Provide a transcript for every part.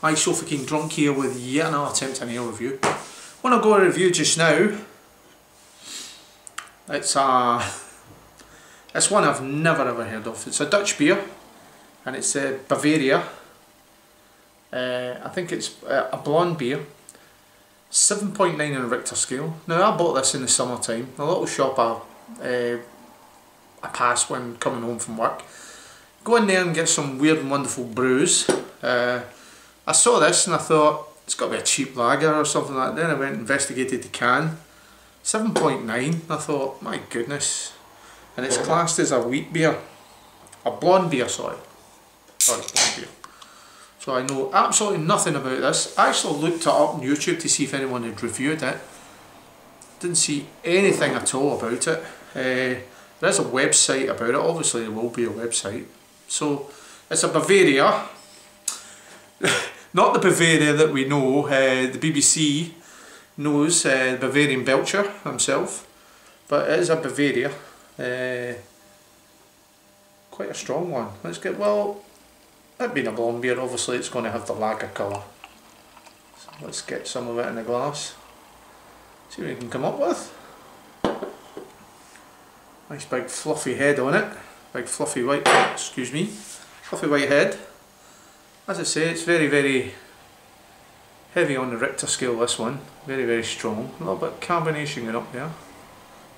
My so fucking drunk here with yet another attempt at an ale review. When I go to review just now, it's one I've never ever heard of. It's a Dutch beer, and it's Bavaria. I think it's a blonde beer. 7.9 on a Richter scale. Now I bought this in the summertime. A little shop I pass when coming home from work. Go in there and get some weird and wonderful brews. I saw this and I thought it's got to be a cheap lager or something like that. Then I went and investigated the can. 7.9. I thought, my goodness. And it's classed as a wheat beer. A blonde beer, sorry. Blonde beer. So I know absolutely nothing about this. I actually looked it up on YouTube to see if anyone had reviewed it. Didn't see anything at all about it. There is a website about it. Obviously there will be a website. So it's a Bavaria. Not the Bavaria that we know. The BBC knows the Bavarian Belcher himself. But it is a Bavaria. Quite a strong one. Let's get, well, that being a blonde beer, obviously it's going to have the lager colour. So let's get some of it in a glass. See what we can come up with. Nice big fluffy head on it. Big fluffy white, excuse me, fluffy white head. As I say, it's very, very heavy on the Richter scale, this one. Very, very strong. A little bit of carbonation going up there.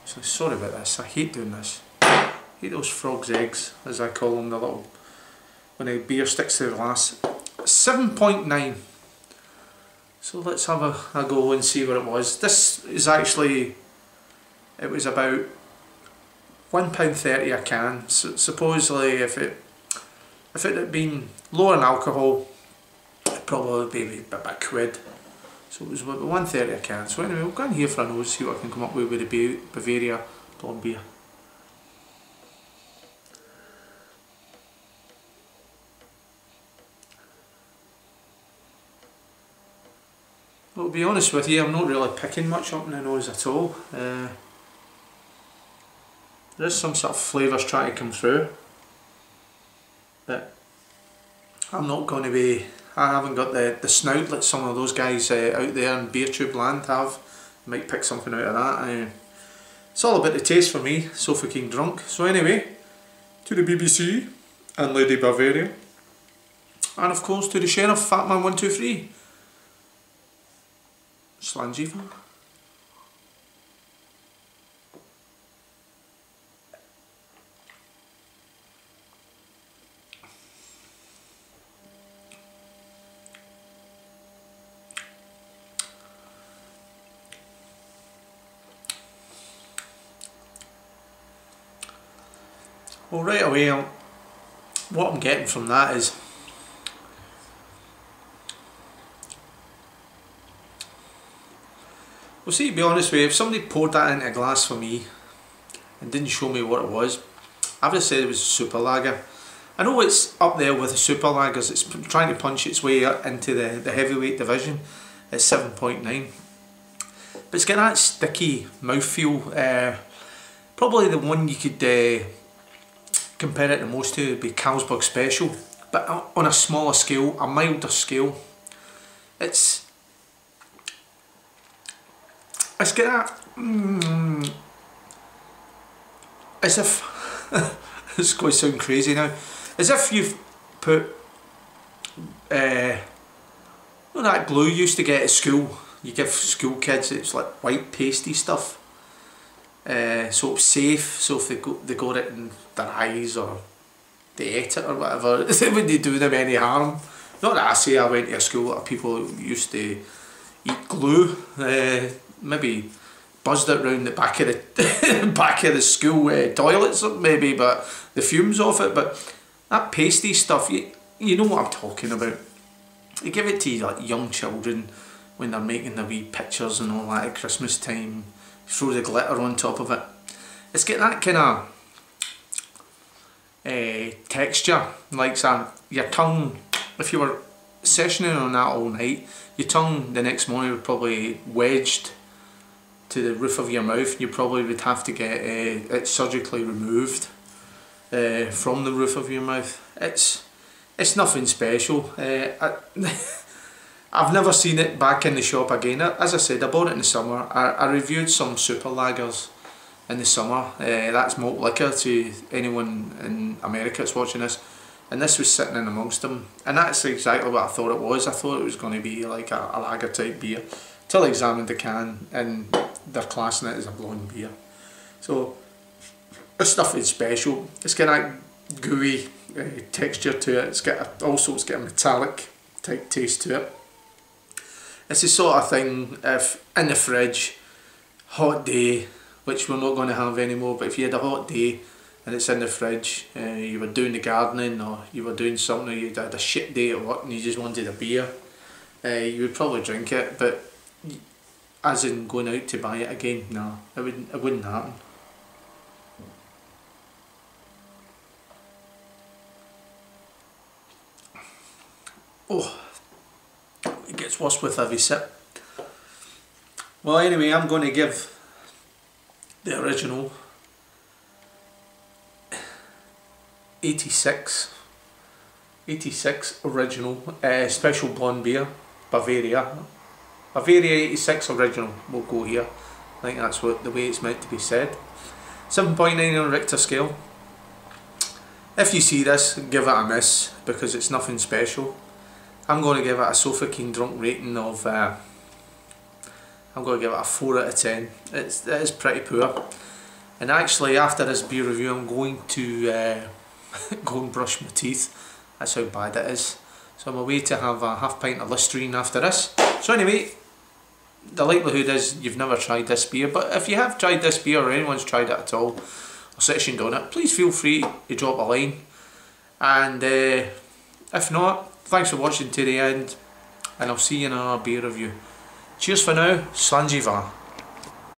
So sorry about this, I hate doing this. I hate those frog's eggs, as I call them, the little, when the beer sticks to the glass. 7.9. So let's have a go and see what it was. This is actually, it was about £1.30 a can. So supposedly if it had been lower in alcohol, it'd probably be about a quid. So it was about £1.30 a can. So anyway, we'll go in here for a nose, see what I can come up with the Bavaria Blonde beer. Well, to be honest with you, I'm not really picking much up in the nose at all. There's some sort of flavours trying to come through, but I'm not going to be, I haven't got the snout that some of those guys out there in beer tube land have. I might pick something out of that. It's all about the taste for me, so fucking drunk. So anyway, to the BBC and Lady Bavaria, and of course to the Sheriff, Fatman123. Slanjiva. Well, right away, what I'm getting from that is, well, see, to be honest with you, if somebody poured that into a glass for me and didn't show me what it was, I would have said it was a super lager. I know it's up there with the super lagers, it's trying to punch its way up into the heavyweight division at 7.9. But it's got that sticky mouthfeel. Probably the one you could compare it the most to would be Carlsberg Special, but on a smaller scale, a milder scale. It's got that, as if, this is going to sound crazy now, as if you've put, you know that glue you used to get at school, you give school kids, it's like white pasty stuff. So it's safe, so if they got it in their eyes or they ate it or whatever, it wouldn't do them any harm. Not that I say I went to a school that people used to eat glue, maybe buzzed it round the back of the back of the school toilets maybe, but the fumes of it. But that pasty stuff, you know what I'm talking about. You give it to like young children when they're making their wee pictures and all that at Christmas time. Throw the glitter on top of it. It's got that kind of texture, like your tongue, if you were sessioning on that all night, your tongue the next morning would probably wedged to the roof of your mouth. You probably would have to get it surgically removed from the roof of your mouth. It's nothing special. I've never seen it back in the shop again. As I said, I bought it in the summer. I reviewed some super lagers in the summer. That's malt liquor to anyone in America that's watching this. And this was sitting in amongst them. And that's exactly what I thought it was. I thought it was going to be like a lager type beer. Till I examined the can and they're classing it as a blonde beer. So this stuff is special. It's got that gooey texture to it. It's got it's got a metallic type taste to it. It's the sort of thing, if in the fridge, hot day, which we're not going to have anymore, but if you had a hot day and it's in the fridge, you were doing the gardening or you were doing something, or you had a shit day at work and you just wanted a beer, you would probably drink it, but as in going out to buy it again, no, it wouldn't happen. Oh, it gets worse with every sip. Well, anyway, I'm going to give the original 86 original special blonde beer, Bavaria 86 original. We'll go here. I think that's the way it's meant to be said. 7.9 on Richter scale. If you see this, give it a miss because it's nothing special. I'm going to give it a Sofa Keen drunk rating of I'm going to give it a 4 out of 10. It is pretty poor. And actually, after this beer review, I'm going to go and brush my teeth. That's how bad it is. So I'm away to have a half pint of Listerine after this. So anyway, the likelihood is you've never tried this beer, but if you have tried this beer or anyone's tried it at all or sessioned on it, please feel free to drop a line. And if not, thanks for watching to the end, and I'll see you in another beer review. Cheers for now, Slanjiva.